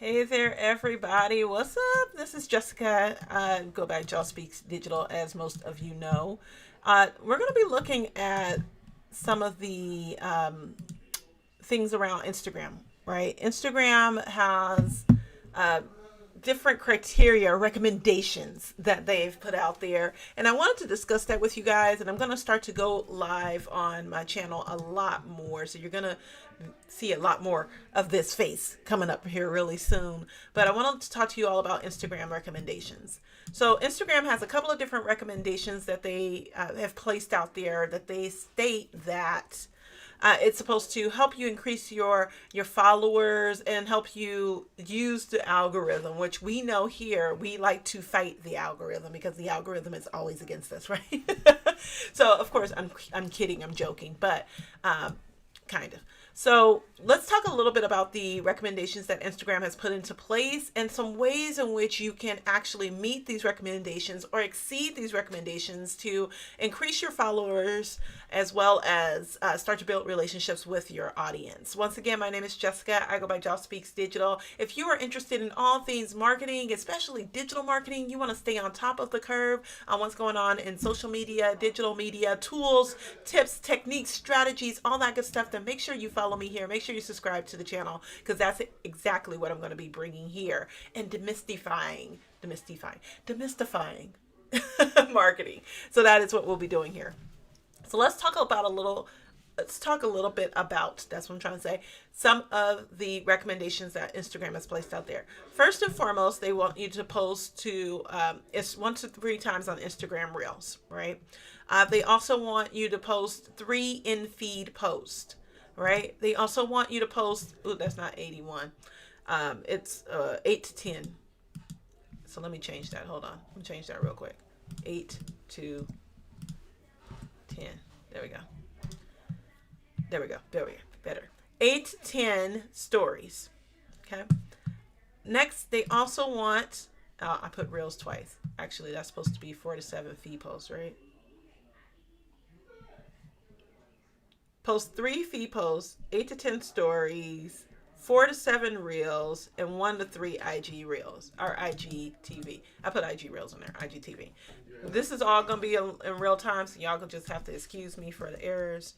Hey there, everybody. What's up? This is Jessica. Go back, Y'all Speaks Digital, as most of you know. We're going to be looking at some of the things around Instagram, right? Instagram has uh, different criteria, recommendations that they've put out there. And I wanted to discuss that with you guys. And I'm going to start to go live on my channel a lot more. So you're going to see a lot more of this face coming up here really soon. But I wanted to talk to you all about Instagram recommendations. So Instagram has a couple of different recommendations that they have placed out there that they state that it's supposed to help you increase your followers and help you use the algorithm, which we know here we like to fight the algorithm because the algorithm is always against us, right? So of course I'm kidding, I'm joking, but kind of. So let's talk a little bit about the recommendations that Instagram has put into place and some ways in which you can actually meet these recommendations or exceed these recommendations to increase your followers as well as start to build relationships with your audience. Once again, my name is Jessica. I go by Joss Speaks Digital. If you are interested in all things marketing, especially digital marketing, you want to stay on top of the curve on what's going on in social media, digital media, tools, tips, techniques, strategies, all that good stuff, then make sure you follow me here. Make sure you subscribe to the channel because that's exactly what I'm going to be bringing here and demystifying marketing. So that is what we'll be doing here. So let's talk a little bit about, that's what I'm trying to say, some of the recommendations that Instagram has placed out there. First and foremost, they want you to post to it's 1 to 3 times on Instagram Reels, right? They also want you to post 3 in-feed posts, right? They also want you to post, ooh, that's not 81. It's 8 to 10. So let me change that. Hold on. Let me change that real quick. 8 to 10. There we go. There we go. There we go. Better. 8 to 10 stories. Okay. Next, they also want, I put reels twice. Actually, that's supposed to be 4 to 7 feed posts, right? Post 3 feed posts, 8 to 10 stories, 4 to 7 reels, and 1 to 3 IG reels or IGTV. I put IG reels in there, IGTV. This is all gonna be in real time, so y'all gonna just have to excuse me for the errors.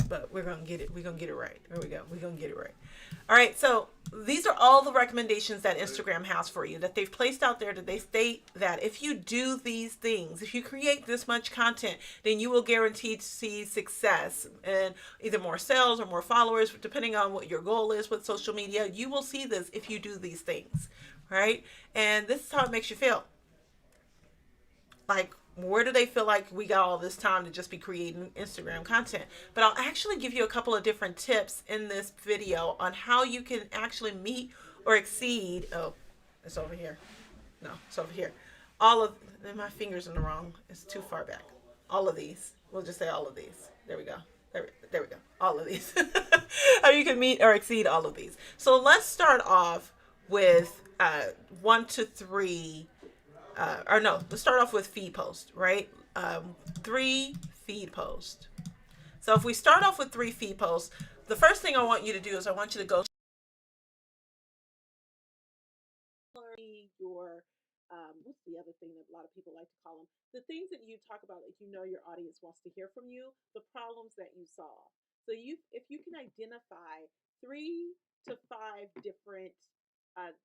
But we're gonna get it. We're gonna get it right. Here we go. We're gonna get it right. All right. So these are all the recommendations that Instagram has for you that they've placed out there. That they state that if you do these things, if you create this much content, then you will guarantee to see success and either more sales or more followers, depending on what your goal is with social media. You will see this if you do these things, right? And this is how it makes you feel. Like, where do they feel like we got all this time to just be creating Instagram content? But I'll actually give you a couple of different tips in this video on how you can actually meet or exceed. Oh, it's over here. No, it's over here. All of my fingers in the wrong. It's too far back. All of these. We'll just say all of these. There we go. There we go. All of these. How you can meet or exceed all of these. So let's start off with 1 to 3 or no, let's start off with feed post, right? 3 feed post. So if we start off with 3 feed posts, the first thing I want you to do is I want you to go your what's the other thing that a lot of people like to call them, the things that you talk about, like, you know, your audience wants to hear from you, the problems that you solve. So you, if you can identify 3 to 5 different uh,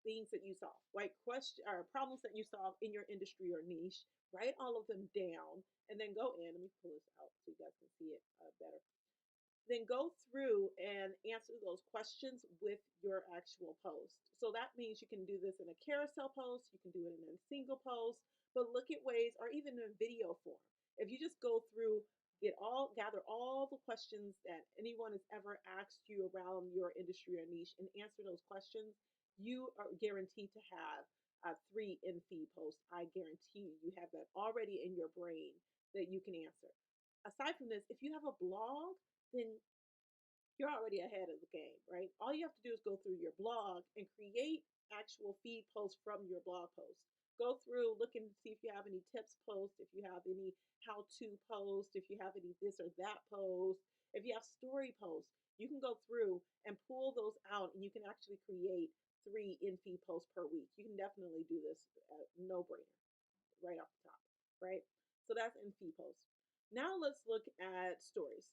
things that you solve, like question or problems that you solve in your industry or niche, write all of them down and then go in. Let me pull this out so you guys can see it better. Then go through and answer those questions with your actual post. So that means you can do this in a carousel post, you can do it in a single post, but look at ways, or even in video form. If you just go through, gather all the questions that anyone has ever asked you around your industry or niche and answer those questions, you are guaranteed to have 3 in-feed posts. I guarantee you have that already in your brain that you can answer. Aside from this, if you have a blog, then you're already ahead of the game, right? All you have to do is go through your blog and create actual feed posts from your blog posts. Go through, look and see if you have any tips posts, if you have any how to posts, if you have any this or that posts, if you have story posts. You can go through and pull those out, and you can actually create 3 in-feed posts per week. You can definitely do this, no brainer, right off the top, right? So that's in-feed posts. Now let's look at stories.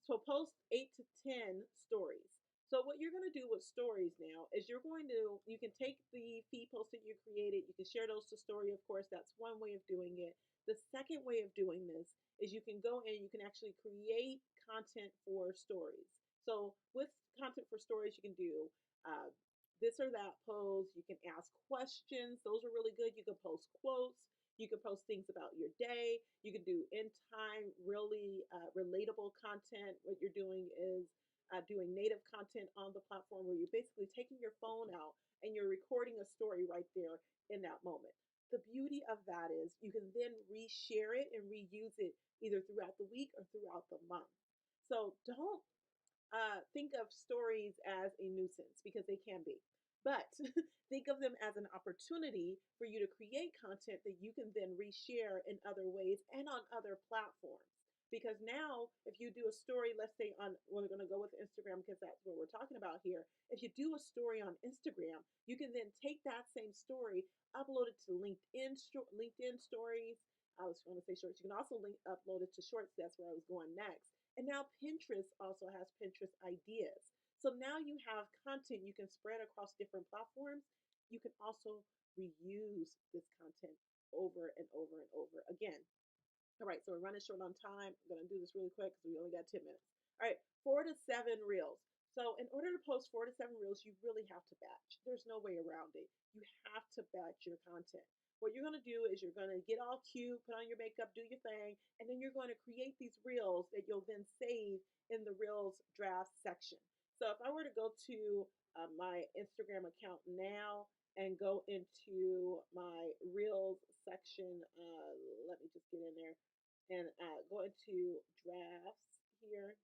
So post 8 to 10 stories. So what you're going to do with stories now is you can take the feed posts that you created, you can share those to story, of course, that's one way of doing it. The second way of doing this is you can go in, you can actually create content for stories. So with content for stories, you can do uh, this or that pose. You can ask questions. Those are really good. You can post quotes. You can post things about your day. You can do in time, really relatable content. What you're doing is doing native content on the platform where you're basically taking your phone out and you're recording a story right there in that moment. The beauty of that is you can then reshare it and reuse it either throughout the week or throughout the month. So don't think of stories as a nuisance because they can be. But think of them as an opportunity for you to create content that you can then reshare in other ways and on other platforms. Because now, if you do a story, let's say we're going to go with Instagram because that's what we're talking about here. If you do a story on Instagram, you can then take that same story, upload it to LinkedIn stories. I was going to say shorts. You can also upload it to shorts. That's where I was going next. And now Pinterest also has Pinterest ideas. So now you have content you can spread across different platforms. You can also reuse this content over and over and over again. All right, so we're running short on time. I'm going to do this really quick because we only got 10 minutes. All right, 4 to 7 reels. So in order to post 4 to 7 reels, you really have to batch. There's no way around it. You have to batch your content. What you're going to do is you're going to get all cute, put on your makeup, do your thing, and then you're going to create these reels that you'll then save in the reels draft section. So if I were to go to my Instagram account now and go into my reels section, let me just get in there and go into drafts here,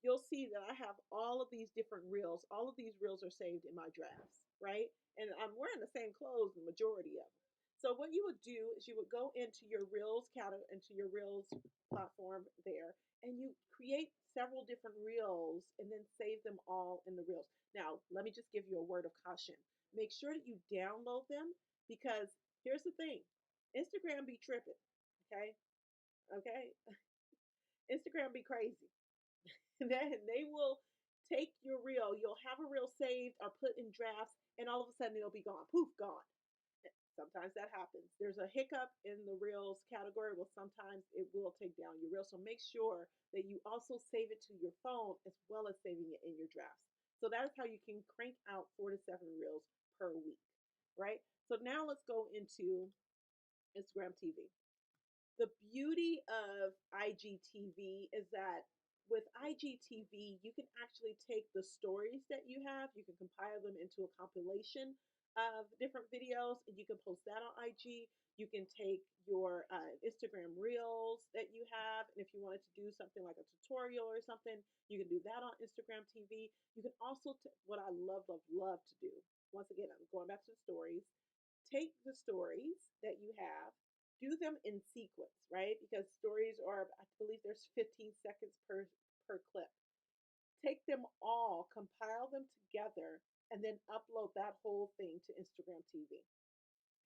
you'll see that I have all of these different reels. All of these reels are saved in my drafts, right? And I'm wearing the same clothes, the majority of them. So what you would do is you would go into your reels category, into your reels platform there, and you create several different reels and then save them all in the reels. Now, let me just give you a word of caution. Make sure that you download them because here's the thing. Instagram be tripping, okay? Okay? Instagram be crazy. Then they will take your reel, you'll have a reel saved or put in drafts, and all of a sudden it'll be gone. Poof, gone. Sometimes that happens. There's a hiccup in the reels category. Well, sometimes it will take down your reel. So make sure that you also save it to your phone as well as saving it in your drafts. So that's how you can crank out 4 to 7 reels per week, right? So now let's go into Instagram TV. The beauty of IGTV is that with IGTV, you can actually take the stories that you have, you can compile them into a compilation of different videos, and you can post that on IG. You can take your Instagram reels that you have, and if you wanted to do something like a tutorial or something, you can do that on Instagram TV. You can also, what I love, love, love to do, once again, I'm going back to the stories, take the stories that you have, do them in sequence, right? Because stories are, I believe there's 15 seconds per clip. Take them all, compile them together, and then upload that whole thing to Instagram TV.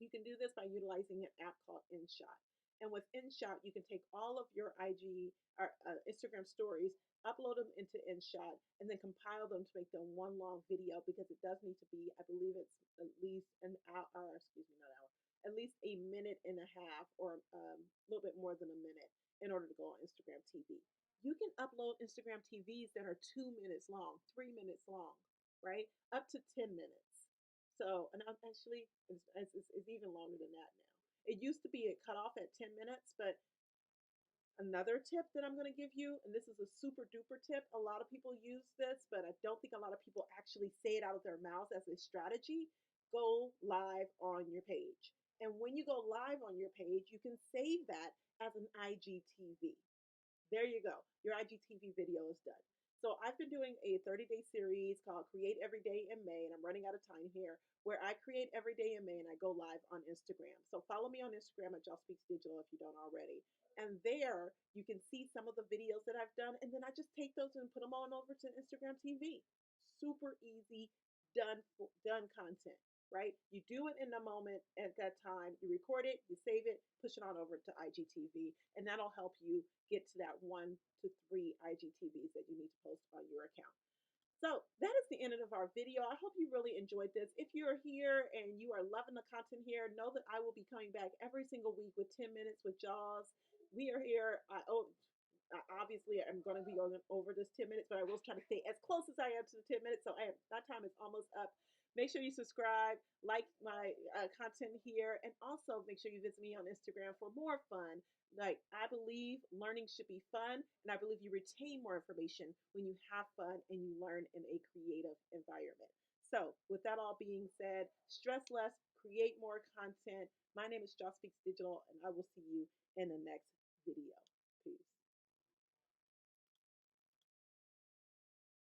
You can do this by utilizing an app called InShot. And with InShot, you can take all of your IG or Instagram stories, upload them into InShot, and then compile them to make them one long video because it does need to be, I believe it's at least an hour, excuse me, not an hour, at least a minute and a half or a little bit more than a minute in order to go on Instagram TV. You can upload Instagram TVs that are 2 minutes long, 3 minutes long, right? Up to 10 minutes. So, and I'm actually, it's even longer than that now. It used to be it cut off at 10 minutes, but another tip that I'm going to give you, and this is a super duper tip, a lot of people use this, but I don't think a lot of people actually say it out of their mouths as a strategy. Go live on your page. And when you go live on your page, you can save that as an IGTV. There you go. Your IGTV video is done. So I've been doing a 30-day series called Create Every Day in May, and I'm running out of time here, where I create every day in May and I go live on Instagram. So follow me on Instagram at Joss Speaks Digital if you don't already. And there you can see some of the videos that I've done, and then I just take those and put them on over to Instagram TV. Super easy, done content, right? You do it in the moment at that time. You record it, you save it, push it on over to IGTV, and that'll help you get to that 1 to 3 IGTVs that you need to post on your account. So that is the end of our video. I hope you really enjoyed this. If you're here and you are loving the content here, know that I will be coming back every single week with 10 minutes with Jaws. We are here. Obviously, I'm going to be going over this 10 minutes, but I will try to stay as close as I am to the 10 minutes. So that time is almost up. Make sure you subscribe, like my content here, and also make sure you visit me on Instagram for more fun. Like, I believe learning should be fun, and I believe you retain more information when you have fun and you learn in a creative environment. So, with that all being said, stress less, create more content. My name is Joss Speaks Digital, and I will see you in the next video. Peace.